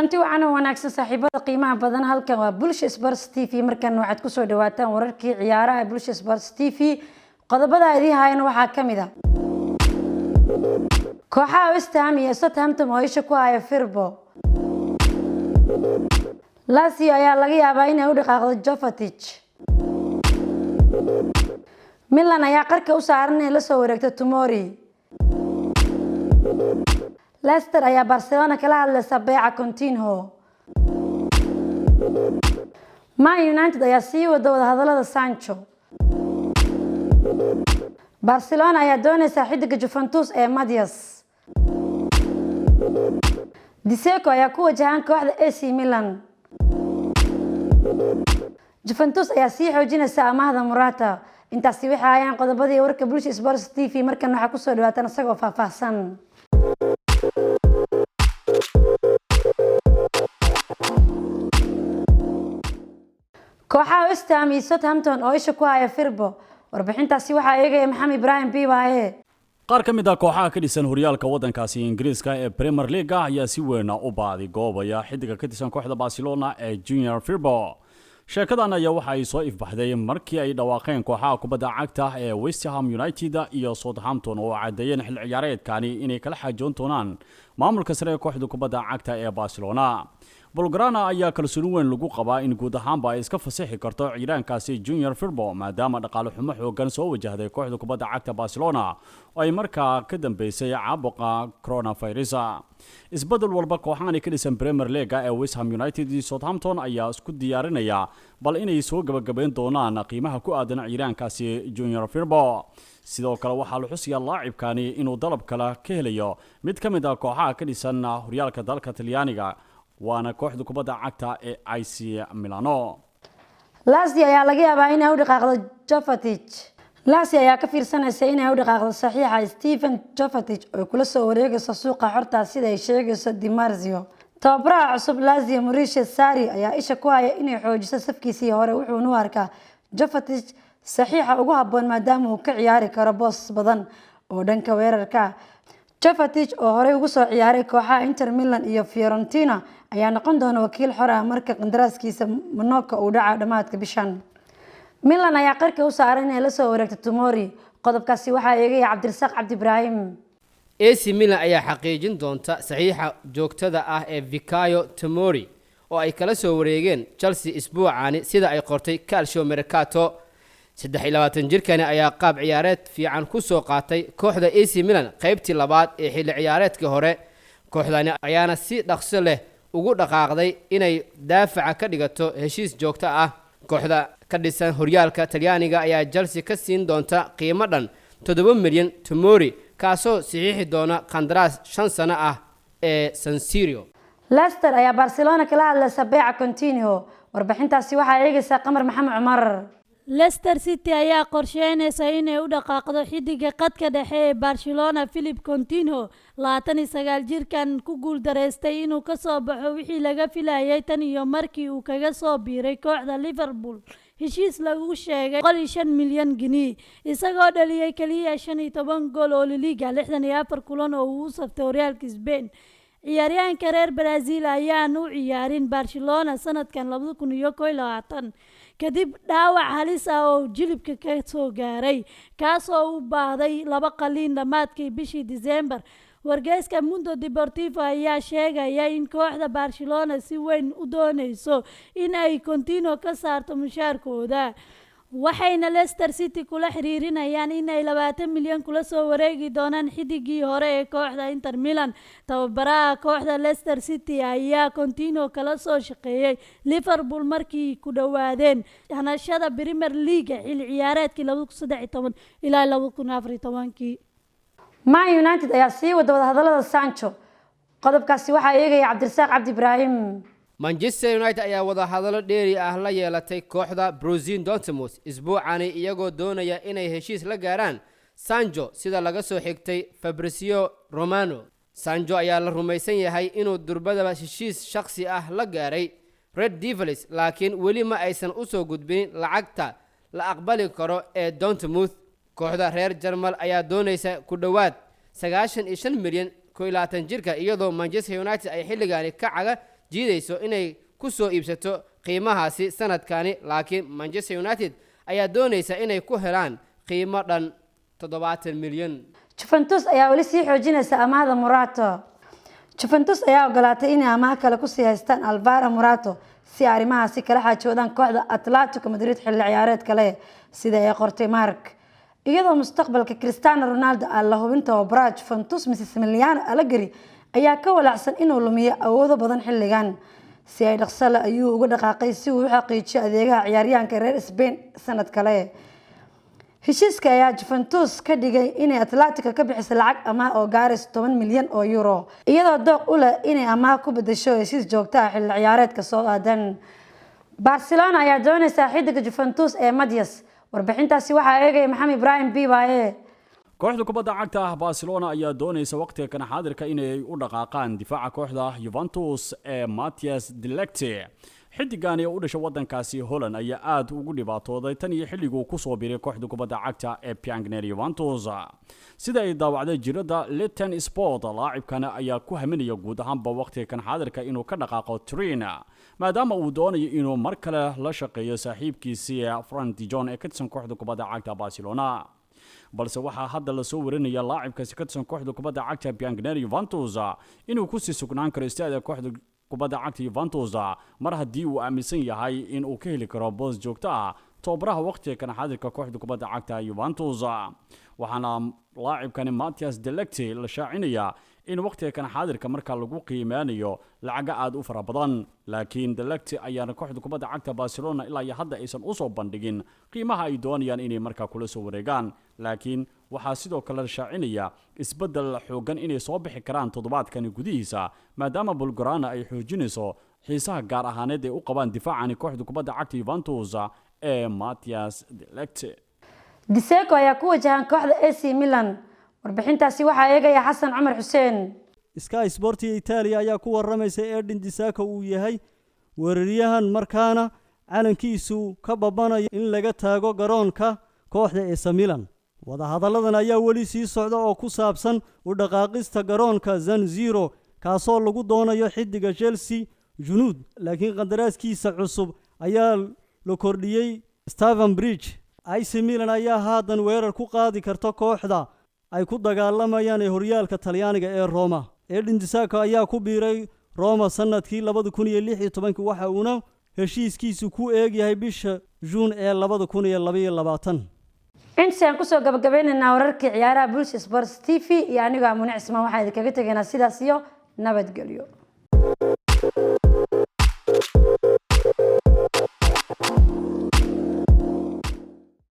kulanti wacan oo wanaagsan saaxiibada qiimaha badan halkan waa Bulsho Sports TV markan waxaad ku soo dhawaataan wararkii ciyaaraha Bulsho Sports TV qodobada ay hayaan waxa kamid ah kooxaha West Ham iyo Southampton oo isha ku haya Firpo Lazio ayaa laga yaabaa inay u dhaqaaqdo Jovetic Milan ayaa qarka u saaran in la soo wareegto Tomori Leicester ayaa Barcelona kala hadlaysa beeca Coutinho Man United ayaa sii wada hadalada Sancho Barcelona ayaa doonaysa xidiga Juventus ee Matias Dzeko ayaa ku wajahan kooxda AC Milan Juventus ayaa sii xoojinaysa amaahda Morata intaasi waxa ayaan qodobadii warka Bulsho Sports TV markan waxa ku soo dhawaataan isagoo faahfaahsan kooxaha West Ham iyo Southampton oo isha ku haya Firpo warbixintaasi waxa eegay Maxamed Ibrahim Bibaye qaar ka mid ah kooxaha ka dhisan horyaalka wadankaasi Ingiriiska ee Premier League ayaa si weyn u baaday goobaya xidiga ka dhisan kooxda Barcelona ee Junior Firpo sheekadan ayaa waxa ay soo ifbaxday markii ay dhawaaqeen kooxaha kubadda cagta ee West Ham United iyo Southampton oo cadeeyeen xil ciyaareedkani inay kala xajoon doonaan maamulka sare ee kooxda kubadda cagta ee Barcelona Bulgarana ayaa kalsooni weyn lagu qabaa in guud ahaanba ay iska fasaxi karto ciidankaasi Junior Firpo maadaama dhaqaale xumo xoogan soo wajahday kooxda kubadda cagta Barcelona oo ay markaa ka dambeysay caabuqa coronavirus isbedel walba kooxahan ka dhisan Premier League ee West Ham United iyo Southampton ayaa isku diyaarinaya bal inay soo gabagabeyn doonaan qiimaha ku aadan ciidankaasi Junior Firpo sidoo kale waxa la xusiyaa laacibkani inuu dalab kale ka helayo mid ka mid ah kooxaha ka dhisan horyaalka dalka Talyaaniga waana kooxda kubadda cagta ee AC Milano Lazio ayaa laga yaabaa inay u dhaqaaqdo Jovetic Lazio ayaa ka fiirsanaysa inay u dhaqaaqdo saxiixa Steven Jovetic oo kula soo wareegaysa suuqa xorta sida ay sheegayso Di Marzio tababaraha cusub Lazio Mauricio Sarri ayaa isha ku haya inay xoojiso safkiisii hore wuxuu u arkaa Jovetic saxiixa ugu habboon maadaama uu ka ciyaari karo boos badan oo dhanka weerarka Jovetic oo hore ugu soo ciyaaray kooxaha Inter Milan iyo Fiorentina ayaa noqon doona wakiil xor ah marka qandaraaskiisa Monaco uu dhaca dhamaadka bishan Milan ayaa qarka u saaran in la soo wareegto Tomori qodobkaasi waxa eegay Cabdirasaaq Cabdi Ibrahim AC Milan ayaa xaqiijin doonta saxiixa joogtada ah ee Fikayo Tomori oo ay kala soo wareegeen Chelsea isbuucaani sida ay qortay Calcio Mercato 23 jirkani ayaa qaab ciyaareed fiican ku soo qaatay kooxda AC Milan qaybtii labaad ee xilli ciyaareedkii hore kooxdani ayaana si dhaqso leh ugu dhaqaaqday inay daafaca ka dhigato heshiis joogto ah kooxda ka dhisan horyaalka Talyaaniga ayaa Chelsea ka siin doonta qiimo dhan 7 milyan Tomori kaasoo saxiixi doona qandaraas 5 sano ah ee San Siro Leicester ayaa Barcelona kala hadlaysa beeca Coutinho warbixintaasi waxa eegaysa Qamar Maxamed Cumar Leicester City ayaa qorsheynaysa inay u dhaqaaqdo xidiga qadka dhexe ee Barcelona Philippe Coutinho 29 jirkan ku guul dareystay inuu ka soo baxo wixii laga filayay tan iyo markii uu kaga soo biiray kooxda Liverpool heshiis lagu sheegay 5 milyan gini isagoo dhaliyay kaliya 15 gool oo liiga 64 kulan oo uu saftay horyaalka Spain ciyaaryahanka reer Brazil ayaan u ciyaarin Barcelona sanadkan 2021 kadib dhaawac halis ah oo jilibka ka soo gaaray kaasoo u baahday 2 qaliin dhamaadkii bishii December wargeyska Mundo Deportivo ayaa sheegaya in kooxda Barcelona si weyn u doonayso in ay Coutinho ka saarto mushaarkooda waxayna Leicester City kula xiriirinayaan in ay 20 milyan kula soo wareegi doonaan xidigii hore ee kooxda Inter Milan tababaraha kooxda Leicester City ayaa Coutinho kala soo shaqeeyay Liverpool markii ku dhawaadeen hanashada Premier League xilli ciyaareedkii 2013 ilaa 2014 Man United ayaa sii wada hadalada Sancho qodobkaasi waxa eegay Cabdirasaaq Cabdi Ibrahim Manchester United ayaa wada hadallo dheeri ah la yeelatay kooxda Borussia Dortmund isbuucaani iyagoo doonaya inay heshiis la gaaraan Sancho sida laga soo xigtay Fabrizio Romano Sancho ayaa la rumaysan yahay inuu durbadaba heshiis shakhsi ah la gaaray Red Devils laakiin weli ma aysan u soo gudbin lacagta la aqbali karo ee Dortmund kooxda reer Jarmal ayaa doonaysa ku dhawaad 95 milyan 22 jirka iyadoo Manchester United ay xilligaani ka caga jiidayso inay ku soo iibsato qiimahaasi sanadkani, laakiin Manchester United ayaa doonaysa inay ku helaan qiimo dhan 70 milyan. Juventus ayaa wali sii xoojinaysa amaahda Morata. Juventus ayaa ogolaatay inay amaah kale ku sii haystaan Alvaro Morata si arrimahaasi kala xaajoodaan kooxda Atletico Madrid xilli ciyaareed kale sida ay qortay Mark. iyadoo mustaqbalka Cristiano Ronaldo la hubinta oo Juventus Massimiliano Allegri ayaa ka walaacsan inuu lumiyo awoodo badan xilligan si ay dhaqso leh ayuu uga dhaqaaqay si uu u xaqiijiyo adeegaha ciyaaryahanka reer Spain sanad kale. heshiiska ayaa Juventus ka dhigay inay Atletico ka bixiso lacag amaah oo gaaraysa 10 milyan oo euro iyadoo dooq u leh inay amaah ku bedesho heshiis joogto ah xilli ciyaareedka soo aadan. Barcelona ayaa doonaysa xidiga Juventus ee Matias. warbixintaasi waxaa eegay Maxamed Ibrahim Bibaye. kooxda kubadda cagta Barcelona ayaa doonaysa waqtiga kan xaadirka inay u dhaqaaqaan difaaca kooxda Juventus ee Matthias de Ligt. xidigan oo u dhashay wadankaasi Holland ayaa aad ugu dhibaatooday tan iyo xilligii ku soo biiray kooxda kubadda cagta ee Piangner Juventus. sida ay daawacday jirada Luton Sport, laacibkana ayaa ku haminaya guud ahaanba waqtiga kan xaadirka inuu ka dhaqaaqo Turin maadaama uu doonayo inuu mar kale la shaqeeyo saaxiibkiisii Frank de Jong ee ka tirsan kooxda kubadda cagta Barcelona. balse waxaa hadda la soo warinaya laacibkaasi ka tirsan kooxda kubadda cagta Piangner Juventus inuu ku sii sugnaan karo istaada kooxda kubadda cagta Juventus mar haddii uu aaminsan yahay in uu ka heli karo boos joogto ah tababaraha waqtiga kan xaadirka kooxda kubadda cagta Juventus. waxaana laacibkani Matthias de Ligt la shaacinaya in waqtiga kan xaadirka marka lagu qiimeeyo lacag aad u fara badan, laakiin de Ligt ayaana kooxda kubadda cagta Barcelona ilaa iyo hadda aysan u soo bandhigin qiimaha ay doonayaan inay markaa kula soo wareegaan. laakiin waxaa sidoo kale la shaacinaya isbedel xoogan inay soo bixi karaan toddobaadkan gudihiisa maadaama Bulgarana ay xoojinayso xiisaha gaar ahaaneed ay u qabaan difaacani kooxda kubadda cagta Juventus ee Matthias de Ligt. Dzeko ayaa ku wajahan kooxda AC Milan. warbixintaasi waxaa eegaya Xasan Cumar Xuseen. Sky Sport Italia ayaa ku waramaysa Edin Dzeko uu yahay weeraryahan markaana calankiisu ka babanayo in laga taago garoonka kooxda AC Milan. wadahadalladan ayaa weli sii socda oo ku saabsan u dhaqaaqista garoonka San Siro kaasoo lagu doonayo xidiga Chelsea Junud, laakiin qandaraaskiisa cusub ayaa la kordhiyay Stamford Bridge. AC Milan ayaa haatan weerar ku qaadi karta kooxda ay ku dagaalamayaan horyaalka Talyaaniga ee Roma. Edin Dzeko ayaa ku biiray Roma sanadkii 2016 waxa uuna heshiiskiisu ku eegyahay bisha June ee 2022. intaan ku soo gabagabeynaa wararkii ciyaaraha Bulsh Sports TV iyo aniga Munac Ismaan waxaan idinkaga tageynaa sidaas iyo nabadgelyo.